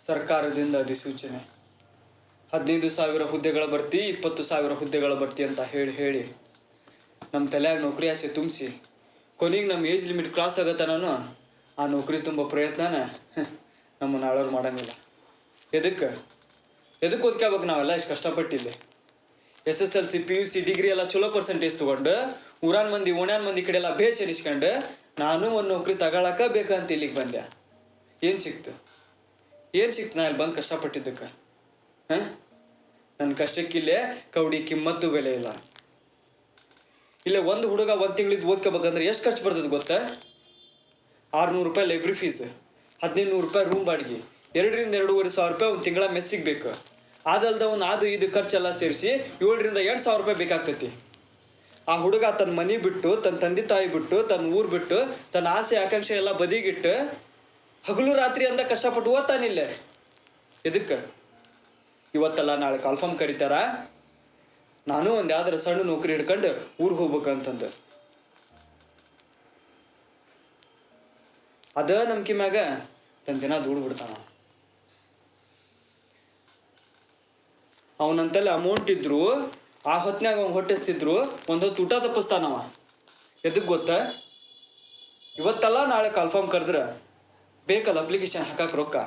ಸರ್ಕಾರದಿಂದ ಅಧಿಸೂಚನೆ 15,000 ಹುದ್ದೆಗಳ ಭರ್ತಿ 20,000 ಹುದ್ದೆಗಳ ಭರ್ತಿ ಅಂತ ಹೇಳಿ ನಮ್ಮ ತಲೆಯಾಗ ನೌಕರಿ ಆಸೆ ತುಂಬಿಸಿ ಕೊನೆಗೆ ನಮ್ಮ ಏಜ್ ಲಿಮಿಟ್ ಕ್ರಾಸ್ ಆಗತ್ತೆ. ನಾನು ಆ ನೌಕರಿ ತುಂಬ ಪ್ರಯತ್ನನ ನಮ್ಮನ್ನು ಆಳೋರು ಮಾಡೋಂಗಿಲ್ಲ. ಎದಕ್ಕೆ ಓದ್ಕೋಬೇಕು? ನಾವೆಲ್ಲ ಇಷ್ಟು ಕಷ್ಟಪಟ್ಟಿದ್ದೆ. SSLC PUC ಡಿಗ್ರಿ ಎಲ್ಲ ಚಲೋ ಪರ್ಸೆಂಟೇಜ್ ತೊಗೊಂಡು ಊರಾನ್ ಮಂದಿ ಓಣ್ಯಾನ್ ಮಂದಿ ಕಡೆ ಎಲ್ಲ ಬೇಸ್ ಎನಿಸ್ಕೊಂಡು ನಾನು ಒಂದು ನೌಕರಿ ತಗೊಳಕ ಬೇಕಂತ ಇಲ್ಲಿಗೆ ಬಂದೆ. ಏನು ಸಿಕ್ತು? ನಾ ಇಲ್ಲಿ ಬಂದು ಕಷ್ಟಪಟ್ಟಿದ್ದಕ್ಕೆ? ನನ್ನ ಕಷ್ಟಕ್ಕಿಲ್ಲೇ ಕೌಡಿ ಕಿಮ್ಮತ್ತು ಬೆಲೆ ಇಲ್ಲ. ಇಲ್ಲೇ ಒಂದು ಹುಡುಗ ಒಂದು ತಿಂಗಳಿದ್ದು ಓದ್ಕೋಬೇಕಂದ್ರೆ ಎಷ್ಟು ಖರ್ಚು ಬರ್ತದೆ ಗೊತ್ತಾ? 600 ರೂಪಾಯಿ ಲೈಬ್ರರಿ ಫೀಸ್, 1,500 ರೂಪಾಯಿ ರೂಮ್ ಬಾಡಿಗೆ, 2,000-2,500 ರೂಪಾಯಿ ಒಂದು ತಿಂಗಳ ಮೆಸ್ಸಿಗೆ ಬೇಕು. ಅದಲ್ದ ಅದು ಇದು ಖರ್ಚೆಲ್ಲ ಸೇರಿಸಿ 7,000-8,000 ರೂಪಾಯಿ ಬೇಕಾಗ್ತೈತಿ. ಆ ಹುಡುಗ ತನ್ನ ಮನೆ ಬಿಟ್ಟು, ತನ್ನ ತಂದೆ ತಾಯಿ ಬಿಟ್ಟು, ತನ್ನ ಊರು ಬಿಟ್ಟು, ತನ್ನ ಆಸೆ ಆಕಾಂಕ್ಷೆ ಎಲ್ಲ ಬದಿಗಿಟ್ಟು ಹಗಲು ರಾತ್ರಿ ಅಂತ ಕಷ್ಟಪಟ್ಟು ಓದ್ತಾನಿಲ್ಲೇ. ಎದಕ್ಕೆ? ಇವತ್ತಲ್ಲ ನಾಳೆ ಕಾಲ್ಫಾರ್ಮ್ ಕರೀತಾರ, ನಾನು ಒಂದು ಯಾವ್ದಾರ ಸಣ್ಣ ನೌಕರಿ ಹಿಡ್ಕೊಂಡು ಊರಿಗೆ ಹೋಗ್ಬೇಕಂತಂದು ಅದ ನಂಬಿಕೆ ಮ್ಯಾಗ ತನ್ನ ದಿನ ದುಡ್ಬಿಡ್ತಾನ. ಅವನಂತಲ್ಲಿ ಅಮೌಂಟ್ ಇದ್ರು ಆ ಹೊತ್ನಾಗ ಅವ್ನು ಹೊಟ್ಟೆಸ್ತಿದ್ರು ಒಂದೊತ್ತು ಊಟ ತಪ್ಪಿಸ್ತಾನವ. ಎದಕ್ಕೆ ಗೊತ್ತಾ? ಇವತ್ತಲ್ಲ ನಾಳೆ ಕಾಲ್ಫಾರ್ಮ್ ಕರೆದ್ರೆ ಬೇಕಲ್ಲ ಅಪ್ಲಿಕೇಶನ್ ಹಾಕಕ್ಕೆ ರೊಕ್ಕ.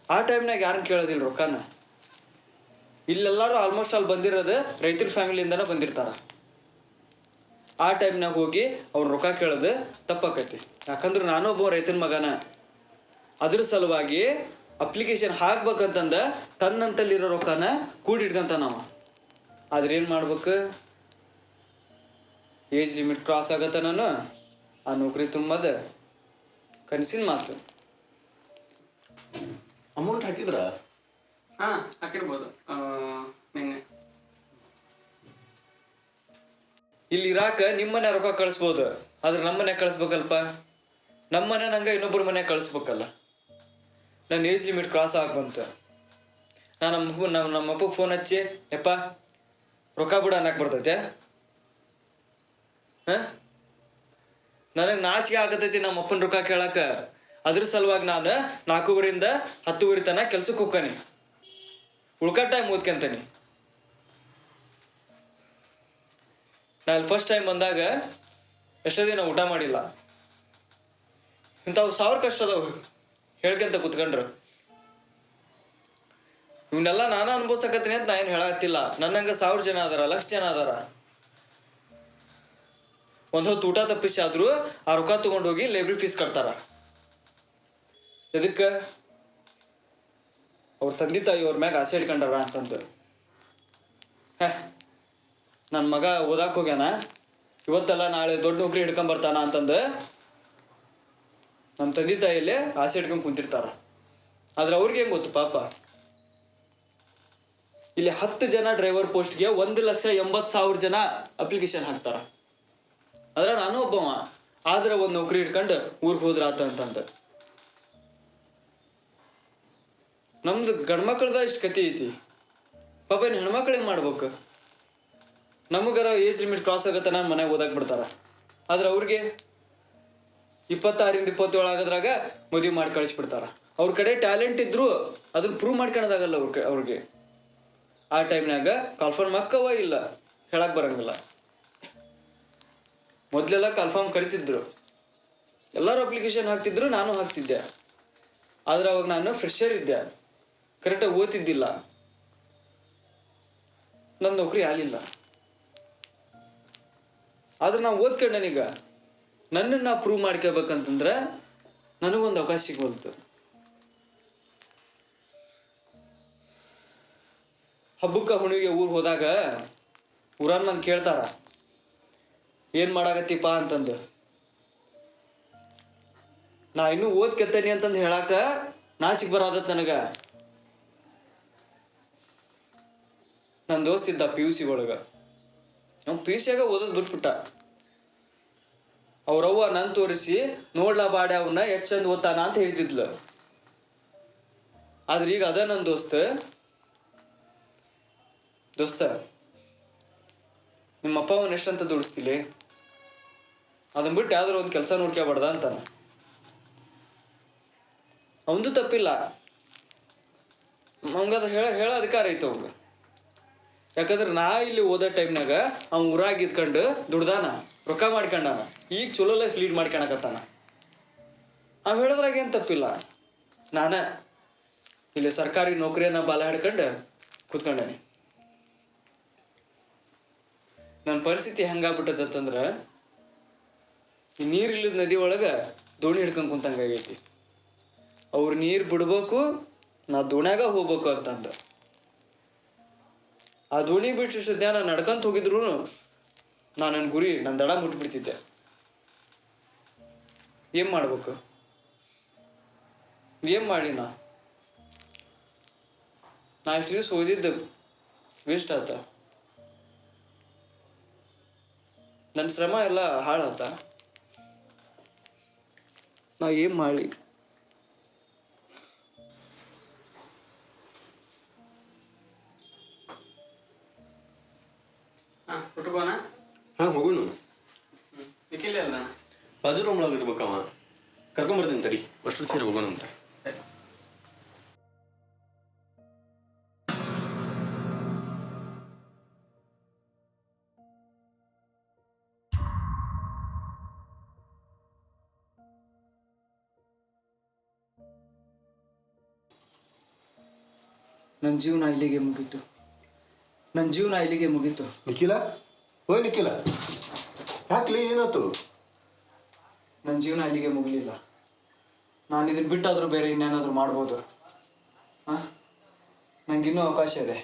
ಆ ಟೈಮ್ನಾಗ ಯಾರನ್ನ ಕೇಳೋದಿಲ್ಲ ರೊಕ್ಕನ. ಇಲ್ಲೆಲ್ಲರೂ ಆಲ್ಮೋಸ್ಟ್ ಅಲ್ಲಿ ಬಂದಿರೋದು ರೈತರ ಫ್ಯಾಮಿಲಿಯಿಂದನೇ ಬಂದಿರ್ತಾರೆ. ಆ ಟೈಮ್ನಾಗ ಹೋಗಿ ಅವ್ರು ರೊಕ್ಕ ಕೇಳೋದು ತಪ್ಪಾಕೈತಿ. ಯಾಕಂದ್ರೆ ನಾನೊಬ್ಬ ರೈತನ ಮಗನ. ಅದ್ರ ಸಲುವಾಗಿ ಅಪ್ಲಿಕೇಶನ್ ಹಾಕ್ಬೇಕಂತಂದ ತನ್ನಂತಲ್ಲಿರೋ ರೊಕ್ಕನ ಕೂಡಿಟ್ಕೊಂತಾನವ. ಆದ್ರೆ ಏನು ಮಾಡ್ಬೇಕು? ಏಜ್ ಲಿಮಿಟ್ ಕ್ರಾಸ್ ಆಗತ್ತ. ನಾನು ಆ ನೌಕರಿ ತುಂಬದ ಕನಸಿನ ಮಾತು. ಅಮೌಂಟ್ ಹಾಕಿದ್ರ? ಹಾಕಿರ್ಬೋದು ನಿನ್ನೆ. ಇಲ್ಲಿ ಇರಾಕ ನಿಮ್ಮನೆ ರೊಕ್ಕ ಕಳಿಸ್ಬೋದು, ಆದ್ರೆ ನಮ್ಮನೆ ಕಳಿಸ್ಬೇಕಲ್ಪ. ನಮ್ಮನೆ ನಂಗೆ ಇನ್ನೊಬ್ಬರ ಮನೆ ಕಳಿಸ್ಬೇಕಲ್ಲ. ನನ್ನ ಏಜ್ ಲಿಮಿಟ್ ಕ್ರಾಸ್ ಆಗ್ಬಂತು. ನಮ್ಮ ಅಪ್ಪಗೆ ಫೋನ್ ಹಚ್ಚಿ ಯಪ್ಪ ರೊಕ್ಕ ಬಿಡ ಅನ್ನಕ್ಕೆ ಬರ್ತೈತೆ? ನನಗೆ ನಾಚಿಕೆ ಆಗತೈತಿ ನಮ್ಮ ಅಪ್ಪನ ರೊಕ್ಕ ಕೇಳಕ್ಕೆ. ಅದ್ರ ಸಲುವಾಗಿ ನಾನು 4:30ರಿಂದ 10:30 ತನಕ ಕೆಲ್ಸಕ್ಕೆ ಹೋಗ್ತಾನೆ. ಉಳ್ಕಟ್ಟ ಟೈಮ್ ಓದ್ಕೊಂತಾನೆ. ನಾನು ಫಸ್ಟ್ ಟೈಮ್ ಬಂದಾಗ ಎಷ್ಟೋ ದಿನ ಊಟ ಮಾಡಿಲ್ಲ. ಇಂಥವು 1000 ಕಷ್ಟ ಅದಾವು ಹೇಳ್ಕೊಂತ ಕೂತ್ಕೊಂಡ್ರು. ಇವನ್ನೆಲ್ಲ ನಾನು ಅನುಭವಿಸಕತ್ತೀನಿ ಅಂತ ನಾ ಏನು ಹೇಳತ್ತಿಲ್ಲ. ನನ್ನಂಗೆ 1000 ಜನ ಅದಾರ, 1,00,000 ಜನ ಅದಾರ. ಒಂದು ಹೊತ್ತು ಊಟ ತಪ್ಪಿಸಿ ಆದರೂ ಆ ರೊಕ್ಕ ತೊಗೊಂಡೋಗಿ ಲೈಬ್ರರಿ ಫೀಸ್ ಕಟ್ತಾರ. ಎದಕ್ಕೆ? ಅವ್ರ ತಂದೆ ತಾಯಿ ಅವ್ರ ಮ್ಯಾಗ ಆಸೆ ಇಟ್ಕೊಂಡಾರ ಅಂತಂದು. ನನ್ನ ಮಗ ಓದಾಕ್ ಹೋಗ್ಯಾನ, ಇವತ್ತಲ್ಲ ನಾಳೆ ದೊಡ್ಡ ನೌಕರಿ ಹಿಡ್ಕೊಂಬರ್ತಾನ ಅಂತಂದು ನಮ್ಮ ತಂದೆ ತಾಯಿಯಲ್ಲೇ ಆಸೆ ಇಟ್ಕೊಂಡು ಕುಂತಿರ್ತಾರ. ಆದ್ರೆ ಅವ್ರಿಗೆ ಹೆಂಗೆ ಗೊತ್ತು ಪಾಪ? ಇಲ್ಲಿ 10 ಜನ ಡ್ರೈವರ್ ಪೋಸ್ಟ್ಗೆ 1,80,000 ಜನ ಅಪ್ಲಿಕೇಶನ್ ಹಾಕ್ತಾರ. ಆದ್ರೆ ನಾನು ಒಬ್ಬವ. ಆದ್ರೆ ಒಂದು ನೌಕರಿ ಹಿಡ್ಕೊಂಡು ಊರಿಗೆ ಹೋದ್ರಾತ ಅಂತಂದು. ನಮ್ದು ಗಂಡ್ಮಕ್ಳದ ಇಷ್ಟು ಕತಿ ಐತಿ ಪಾಪ. ಇನ್ನು ಹೆಣ್ಮಕ್ಳು ಹೆಂಗೆ ಮಾಡ್ಬೇಕು? ನಮಗಾರ ಏಜ್ ಲಿಮಿಟ್ ಕ್ರಾಸ್ ಆಗತ್ತೆ, ನಾನು ಮನೆಗೆ ಓದಕ್ಕೆ ಬಿಡ್ತಾರ. ಆದ್ರೆ ಅವ್ರಿಗೆ 26ರಿಂದ 27 ಆಗೋದ್ರಾಗ ಮದುವೆ ಮಾಡಿ ಕಳಿಸ್ಬಿಡ್ತಾರ. ಅವ್ರ ಕಡೆ ಟ್ಯಾಲೆಂಟ್ ಇದ್ರು ಅದನ್ನ ಪ್ರೂವ್ ಮಾಡ್ಕೊಳೋದಾಗಲ್ಲ ಅವ್ರಿಗೆ. ಆ ಟೈಮ್ನಾಗ ಕಾಲ್ಫಾರ್ಮ್ ಅಕ್ಕವ ಇಲ್ಲ ಹೇಳಕ್ ಬರಂಗಿಲ್ಲ. ಮೊದಲೆಲ್ಲ ಕಾಲ್ಫಾರ್ಮ್ ಕರಿತಿದ್ರು, ಎಲ್ಲರೂ ಅಪ್ಲಿಕೇಶನ್ ಹಾಕ್ತಿದ್ರು, ನಾನು ಹಾಕ್ತಿದ್ದೆ. ಆದ್ರೆ ಅವಾಗ ನಾನು ಫ್ರೆಶರ್ ಇದ್ದೆ, ಕರೆಕ್ಟಾಗಿ ಓದ್ತಿದ್ದಿಲ್ಲ. ನನ್ನ ನೌಕರಿ ಆಗಲಿಲ್ಲ. ಆದ್ರೆ ನಾವು ಓದ್ಕೊಂಡನೀಗ ನನ್ನನ್ನು ನಾ ಪ್ರೂವ್ ಮಾಡ್ಕೋಬೇಕಂತಂದ್ರೆ ನನಗೊಂದು ಅವಕಾಶ ಸಿಗೋಲ್ತು. ಹಬ್ಬಕ್ಕೆ ಹುಣ್ಣಿಗೆ ಊರಿಗೆ ಹೋದಾಗ ಊರಾನ್ ಮಂದಿ ಕೇಳ್ತಾರ ಏನು ಮಾಡಾಕತ್ತೀಪ ಅಂತಂದು. ನಾ ಇನ್ನೂ ಓದ್ಕತ್ತೇನಿ ಅಂತಂದು ಹೇಳಾಕ ನಾಚಿಕೆ ಬರೋದತ್ ನನಗೆ. ನನ್ನ ದೋಸ್ತ ಇದ್ದ PUC ಒಳಗೆ. ಅವ್ನು PUCಯಾಗ ಓದೋದು ಬಿಟ್ಬಿಟ್ಟ. ಅವ್ರವ್ವ ನನ್ನ ತೋರಿಸಿ ನೋಡ್ಲಾ ಬಾಡೆ ಅವನ್ನ ಎಷ್ಟು ಚಂದ ಓದ್ತಾನ ಅಂತ ಹೇಳ್ತಿದ್ಲು. ಆದ್ರೆ ಈಗ ಅದ ನನ್ನ ದೋಸ್ತ ನಿಮ್ಮಪ್ಪ ಅವನ್ ಎಷ್ಟಂತ ದುಡಿಸ್ತಿಲಿ, ಅದನ್ನ ಬಿಟ್ಟು ಯಾವ್ದಾರು ಒಂದು ಕೆಲಸ ನೋಡ್ಕೊಬಾರ್ದ ಅಂತಾನ. ಅವಂದು ತಪ್ಪಿಲ್ಲ, ಹಂಗದ ಹೇಳೋ ಅಧಿಕಾರ ಐತೆ ಅವಂಗ. ಯಾಕಂದ್ರೆ ನಾ ಇಲ್ಲಿ ಓದೋ ಟೈಮ್ನಾಗ ಅವ್ನು ಊರಾಗ ಇದ್ಕೊಂಡು ದುಡ್ದಾನ, ರೊಕ್ಕ ಮಾಡ್ಕೊಂಡಾನ, ಈಗ ಚಲೋ ಲೈಫ್ ಲೀಡ್ ಮಾಡ್ಕೊಳಕತ್ತಾನ. ಅವ್ ಹೇಳೋದ್ರಾಗ ಏನು ತಪ್ಪಿಲ್ಲ. ನಾನು ಇಲ್ಲಿ ಸರ್ಕಾರಿ ನೌಕರಿಯನ್ನ ಬಾಲ ಹಿಡ್ಕೊಂಡು ಕೂತ್ಕೊಂಡಾನಿ. ನನ್ನ ಪರಿಸ್ಥಿತಿ ಹೆಂಗಾಗ್ಬಿಟ್ಟದಂತಂದ್ರೆ ಈ ನೀರಿಲ್ಲದ ನದಿ ಒಳಗೆ ದೋಣಿ ಹಿಡ್ಕೊಂಡು ಕುಂತಂಗಾಗೈತಿ. ಅವ್ರು ನೀರು ಬಿಡ್ಬೇಕು, ನಾ ದೋಣ್ಯಾಗ ಹೋಗ್ಬೇಕು ಅಂತಂದು. ಆ ದೋಣಿ ಬಿಟ್ಟು ನಾನು ನಡ್ಕೊಂತ ಹೋಗಿದ್ರು ನಾನು ನನ್ನ ಗುರಿ, ನನ್ನ ದಡ ಮುಟ್ಬಿಡ್ತಿದ್ದೆ. ಏನು ಮಾಡ್ಬೇಕು? ಏನು ಮಾಡಿ ನಾ ಇಷ್ಟು ದಿವಸ ಓದಿದ್ದು ವೇಸ್ಟ್ ಆತ. ನನ್ನ ಶ್ರಮ ಎಲ್ಲ ಹಾಳಾತ. ನಾ ಏನು ಮಾಡಿ? ಹುಟ್ಟುಕೋಣ. ಹಾಂ ಹೋಗೋಣ. ನಿಖಿಲ್ ಅಲ್ಲ ಬಾಜು ರೂಮ್ ಒಳಗೆ ಇಟ್ಬೇಕವ. ಕರ್ಕೊಂಬರ್ತೀನಿ ತಡಿ, ಅಷ್ಟು ಸೇರಿ ಹೋಗೋಣ ಅಂತ. ನನ್ನ ಜೀವನ ಇಲ್ಲಿಗೆ ಮುಗೀತು. ನಿಖಿಲ, ಓಯ್ ನಿಖಿಲ, ಯಾಕ್ಲಿ ಏನಾಯ್ತು? ನನ್ನ ಜೀವನ ಇಲ್ಲಿಗೆ ಮುಗಲಿಲ್ಲ. ನಾನು ಇದನ್ನ ಬಿಟ್ಟಾದರೂ ಬೇರೆ ಇನ್ನೇನಾದರೂ ಮಾಡ್ಬೋದು. ನನಗಿನ್ನೂ ಅವಕಾಶ ಇದೆ.